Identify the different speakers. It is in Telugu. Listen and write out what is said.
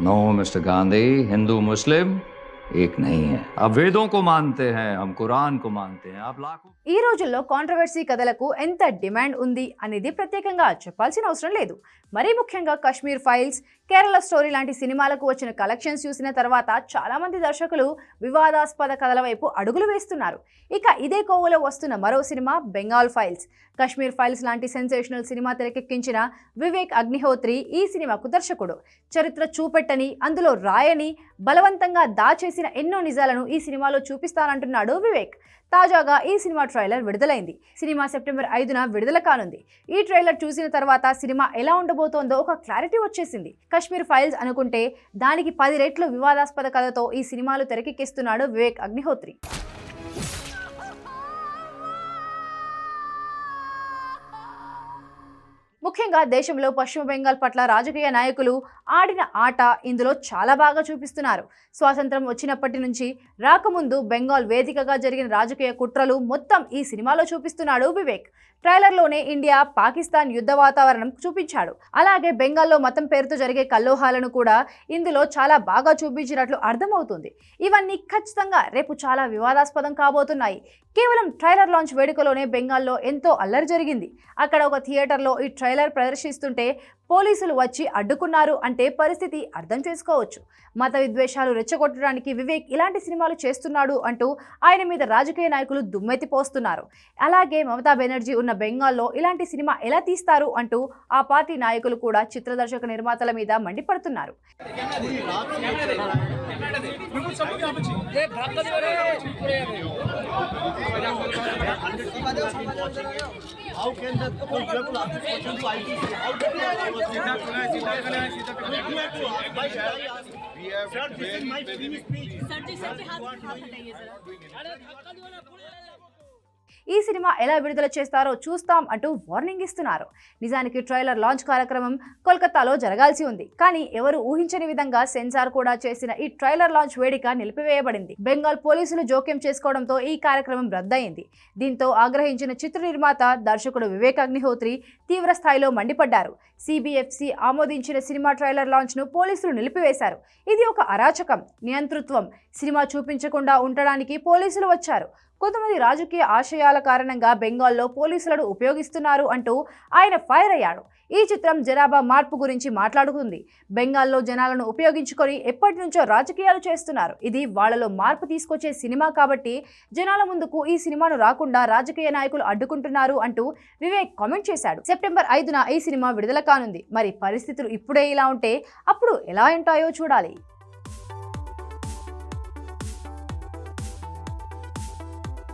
Speaker 1: नो मिस्टर गांधी, हिंदू मुस्लिम एक नहीं है। अब वेदों को मानते हैं, हम कुरान को मानते हैं। आप लाखों
Speaker 2: ఈ రోజుల్లో కాంట్రవర్సీ కథలకు ఎంత డిమాండ్ ఉంది అనేది ప్రత్యేకంగా చెప్పాల్సిన అవసరం లేదు. మరీ ముఖ్యంగా కశ్మీర్ ఫైల్స్, కేరళ స్టోరీ లాంటి సినిమాలకు వచ్చిన కలెక్షన్స్ చూసిన తర్వాత చాలా మంది దర్శకులు వివాదాస్పద కథల వైపు అడుగులు వేస్తున్నారు. ఇక ఇదే కోవలో వస్తున్న మరో cinema Bengal files. Kashmir files లాంటి సెన్సేషనల్ సినిమా తెరకెక్కించిన వివేక్ అగ్నిహోత్రి ఈ సినిమాకు దర్శకుడు. చరిత్ర చూపెట్టని, అందులో రాయని, బలవంతంగా దాచేసిన ఎన్నో నిజాలను ఈ సినిమాలో చూపిస్తానంటున్నాడు వివేక్. తాజాగా ఈ సినిమా ట్రైలర్ విడుదలైంది. సినిమా సెప్టెంబర్ 5న విడుదల కానుంది. ఈ ట్రైలర్ చూసిన తర్వాత సినిమా ఎలా ఉండబోతోందో ఒక క్లారిటీ వచ్చేసింది. కశ్మీర్ ఫైల్స్ అనుకుంటే దానికి 10 రెట్లు వివాదాస్పద కథతో ఈ సినిమాలు తెరకెక్కిస్తున్నాడు వివేక్ అగ్నిహోత్రి. ముఖ్యంగా దేశంలో పశ్చిమ బెంగాల్ పట్ల రాజకీయ నాయకులు ఆడిన ఆట ఇందులో చాలా బాగా చూపిస్తున్నారు. స్వాతంత్రం వచ్చినప్పటి నుంచి రాకముందు బెంగాల్ వేదికగా జరిగిన రాజకీయ కుట్రలు మొత్తం ఈ సినిమాలో చూపిస్తున్నాడు వివేక్. ట్రైలర్లోనే ఇండియా పాకిస్తాన్ యుద్ధ వాతావరణం చూపించాడు. అలాగే బెంగాల్లో మతం పేరుతో జరిగే కల్లోహాలను కూడా ఇందులో చాలా బాగా చూపించినట్లు అర్థమవుతుంది. ఇవన్నీ ఖచ్చితంగా రేపు చాలా వివాదాస్పదం కాబోతున్నాయి. కేవలం ట్రైలర్ లాంచ్ వేడుకలోనే బెంగాల్లో ఎంతో అల్లరి జరిగింది. అక్కడ ఒక థియేటర్లో ఈ ట్రైలర్ ప్రదర్శిస్తుంటే పోలీసులు వచ్చి అడ్డుకున్నారు అంటే పరిస్థితి అర్థం చేసుకోవచ్చు. మత విద్వేషాలు రెచ్చగొట్టడానికి వివేక్ ఇలాంటి సినిమాలు చేస్తున్నాడు అంటూ ఆయన మీద రాజకీయ నాయకులు దుమ్మెత్తిపోస్తున్నారు. అలాగే మమతా బెనర్జీ ఉన్న బెంగాల్లో ఇలాంటి సినిమా ఎలా తీస్తారు అంటూ ఆ పార్టీ నాయకులు కూడా చిత్ర దర్శక నిర్మాతల మీద మండిపడుతున్నారు.
Speaker 3: How can the you have to ask this question to ITC? How can you ask? We have sir, this is my free speech.
Speaker 4: Sir ji हाथ हटाइए जरा.
Speaker 2: ఈ సినిమా ఎలా విడుదల చేస్తారో చూస్తాం అంటూ వార్నింగ్ ఇస్తున్నారు. నిజానికి ట్రైలర్ లాంచ్ కార్యక్రమం కోల్కతాలో జరగాల్సి ఉంది. కానీ ఎవరు ఊహించని విధంగా సెన్సార్ కూడా చేసిన ఈ ట్రైలర్ లాంచ్ వేడుక నిలిపివేయబడింది. బెంగాల్ పోలీసులు జోక్యం చేసుకోవడంతో ఈ కార్యక్రమం రద్దయింది. దీంతో ఆగ్రహించిన చిత్ర నిర్మాత, దర్శకుడు వివేక్ అగ్నిహోత్రి తీవ్ర స్థాయిలో మండిపడ్డారు. సిబిఎఫ్సి ఆమోదించిన సినిమా ట్రైలర్ లాంచ్ ను పోలీసులు నిలిపివేశారు. ఇది ఒక అరాచకం, నియంతృత్వం. సినిమా చూపించకుండా ఉండడానికి పోలీసులు వచ్చారు. కొంతమంది రాజకీయ ఆశయాల కారణంగా బెంగాల్లో పోలీసులను ఉపయోగిస్తున్నారు అంటూ ఆయన ఫైర్ అయ్యాడు. ఈ చిత్రం జనాభా మార్పు గురించి మాట్లాడుతుంది. బెంగాల్లో జనాలను ఉపయోగించుకొని ఎప్పటి నుంచో రాజకీయాలు చేస్తున్నారు. ఇది వాళ్లలో మార్పు తీసుకొచ్చే సినిమా కాబట్టి జనాల ముందుకు ఈ సినిమాను రాకుండా రాజకీయ నాయకులు అడ్డుకుంటున్నారు అంటూ వివేక్ కామెంట్ చేశాడు. సెప్టెంబర్ 5న ఈ సినిమా విడుదల కానుంది. మరి పరిస్థితులు ఇప్పుడే ఇలా ఉంటే అప్పుడు ఎలా ఉంటాయో చూడాలి.